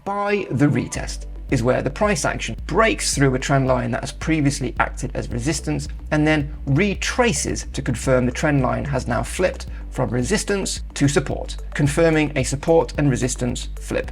By the retest is where the price action breaks through a trend line that has previously acted as resistance and then retraces to confirm the trend line has now flipped from resistance to support, confirming a support and resistance flip.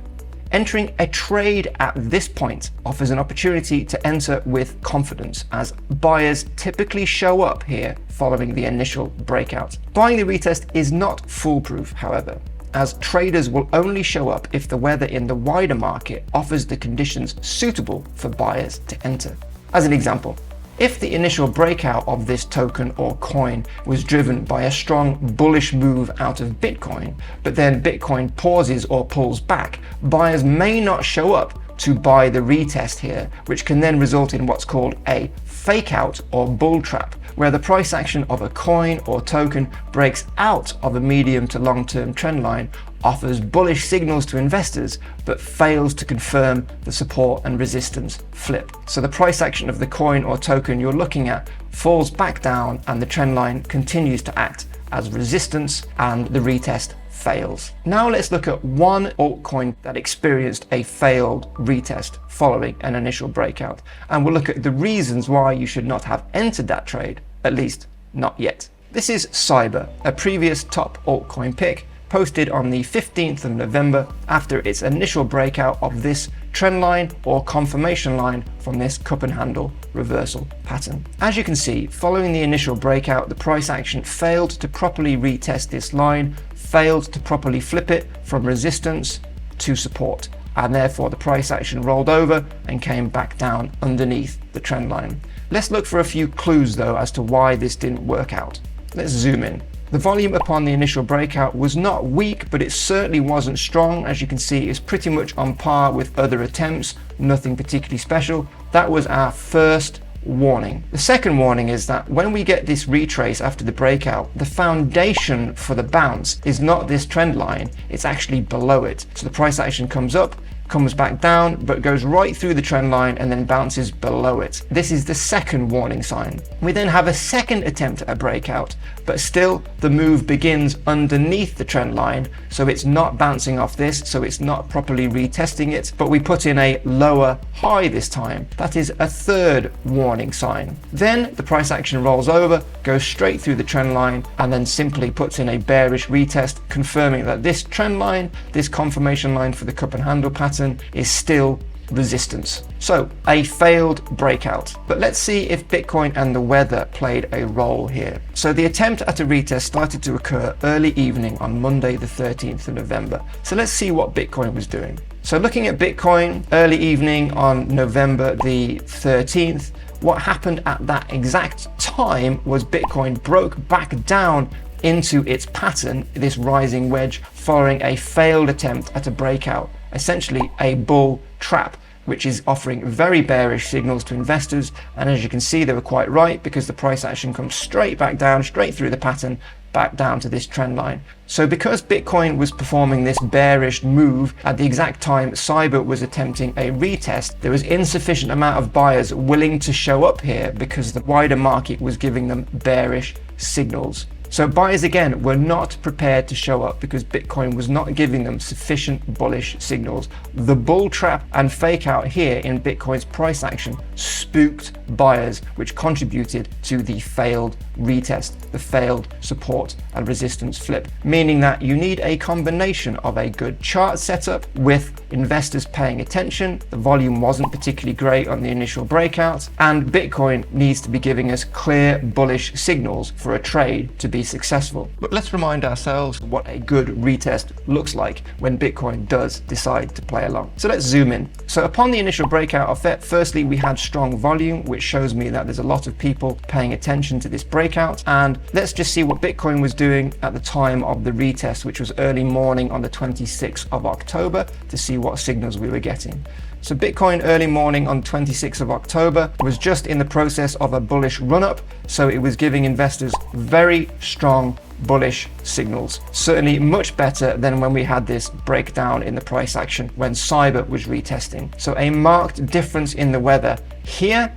Entering a trade at this point offers an opportunity to enter with confidence, as buyers typically show up here following the initial breakout. Buying the retest is not foolproof, however, as traders will only show up if the weather in the wider market offers the conditions suitable for buyers to enter. As an example, if the initial breakout of this token or coin was driven by a strong bullish move out of Bitcoin, but then Bitcoin pauses or pulls back, buyers may not show up to buy the retest here, which can then result in what's called a fake out or bull trap, where the price action of a coin or token breaks out of a medium to long-term trend line, offers bullish signals to investors, but fails to confirm the support and resistance flip. So the price action of the coin or token you're looking at falls back down and the trend line continues to act as resistance and the retest fails. Now let's look at one altcoin that experienced a failed retest following an initial breakout, and we'll look at the reasons why you should not have entered that trade, at least not yet. This is Cyber, a previous top altcoin pick posted on the 15th of November after its initial breakout of this trend line or confirmation line from this cup and handle reversal pattern. As you can see, following the initial breakout, the price action failed to properly retest this line, failed to properly flip it from resistance to support, and therefore the price action rolled over and came back down underneath the trend line. Let's look for a few clues though as to why this didn't work out. Let's zoom in. The volume upon the initial breakout was not weak, but it certainly wasn't strong. As you can see, it's pretty much on par with other attempts, nothing particularly special. That was our first warning. The second warning is that when we get this retrace after the breakout, the foundation for the bounce is not this trend line, it's actually below it. So the price action comes up, comes back down, but goes right through the trend line and then bounces below it. This is the second warning sign. We then have a second attempt at a breakout, but still the move begins underneath the trend line, so it's not bouncing off this, so it's not properly retesting it, but we put in a lower high this time. That is a third warning sign. Then the price action rolls over, goes straight through the trend line, and then simply puts in a bearish retest, confirming that this trend line, this confirmation line for the cup and handle pattern, is still resistance. So a failed breakout. But let's see if Bitcoin and the weather played a role here. So the attempt at a retest started to occur early evening on Monday the 13th of November. So let's see what Bitcoin was doing. So looking at Bitcoin early evening on November the 13th, what happened at that exact time was Bitcoin broke back down into its pattern, this rising wedge, following a failed attempt at a breakout, essentially a bull trap, which is offering very bearish signals to investors. And as you can see, they were quite right, because the price action comes straight back down, straight through the pattern, back down to this trend line. So because Bitcoin was performing this bearish move at the exact time Cyber was attempting a retest, there was insufficient amount of buyers willing to show up here because the wider market was giving them bearish signals. So buyers again were not prepared to show up because Bitcoin was not giving them sufficient bullish signals. The bull trap and fake out here in Bitcoin's price action spooked buyers, which contributed to the failed retest, the failed support and resistance flip, meaning that you need a combination of a good chart setup with investors paying attention. The volume wasn't particularly great on the initial breakout, and Bitcoin needs to be giving us clear bullish signals for a trade to be successful. But let's remind ourselves what a good retest looks like when Bitcoin does decide to play along. So let's zoom in. So upon the initial breakout of that, firstly, we had strong volume, which shows me that there's a lot of people paying attention to this breakout. And let's just see what Bitcoin was doing at the time of the retest, which was early morning on the 26th of October, to see what signals we were getting. So Bitcoin early morning on 26th of October was just in the process of a bullish run-up, so it was giving investors very strong bullish signals. Certainly much better than when we had this breakdown in the price action when Cyber was retesting. So a marked difference in the weather here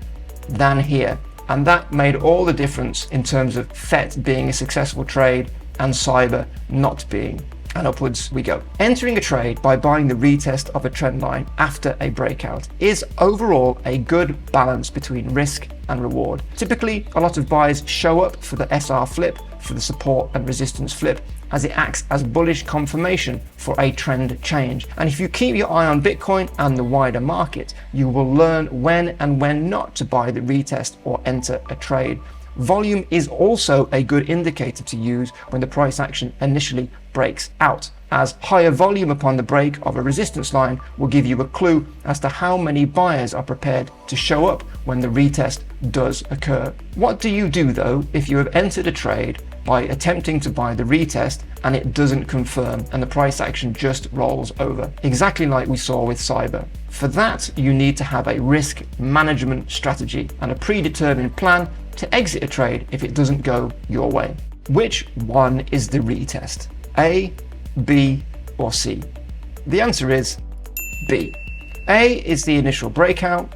than here. And that made all the difference in terms of FET being a successful trade and Cyber not being. and upwards we go. Entering a trade by buying the retest of a trend line after a breakout is overall a good balance between risk and reward. Typically, a lot of buyers show up for the SR flip, for the support and resistance flip, as it acts as bullish confirmation for a trend change. And if you keep your eye on Bitcoin and the wider market, you will learn when and when not to buy the retest or enter a trade. Volume is also a good indicator to use when the price action initially breaks out, as higher volume upon the break of a resistance line will give you a clue as to how many buyers are prepared to show up when the retest does occur. What do you do though if you have entered a trade by attempting to buy the retest and it doesn't confirm and the price action just rolls over? Exactly like we saw with cyber. For that, you need to have a risk management strategy and a predetermined plan to exit a trade if it doesn't go your way. Which one is the retest? A, B, or C? The answer is B. A is the initial breakout,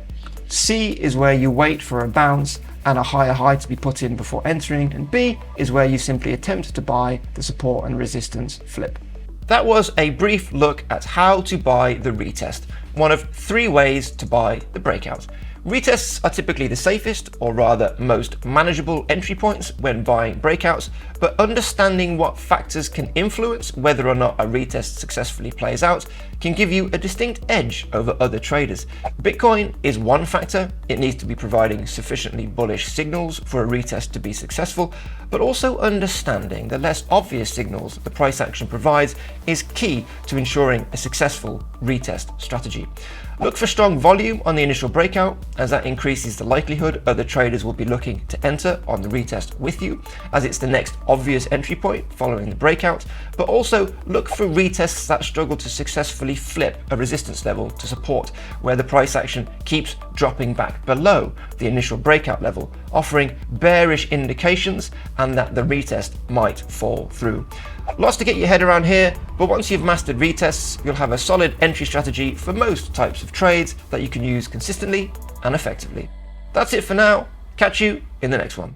C is where you wait for a bounce and a higher high to be put in before entering, and B is where you simply attempt to buy the support and resistance flip. That was a brief look at how to buy the retest, one of 3 ways to buy the breakout. Retests are typically the safest, or rather most manageable entry points when buying breakouts, but understanding what factors can influence whether or not a retest successfully plays out can give you a distinct edge over other traders. Bitcoin is one factor. It needs to be providing sufficiently bullish signals for a retest to be successful, but also understanding the less obvious signals the price action provides is key to ensuring a successful retest strategy. Look for strong volume on the initial breakout, as that increases the likelihood other traders will be looking to enter on the retest with you, as it's the next obvious entry point following the breakout, but also look for retests that struggle to successfully flip a resistance level to support, where the price action keeps dropping back below the initial breakout level, offering bearish indications and that the retest might fall through. Lots to get your head around here, but once you've mastered retests, you'll have a solid entry strategy for most types of trades that you can use consistently and effectively. That's it for now. Catch you in the next one.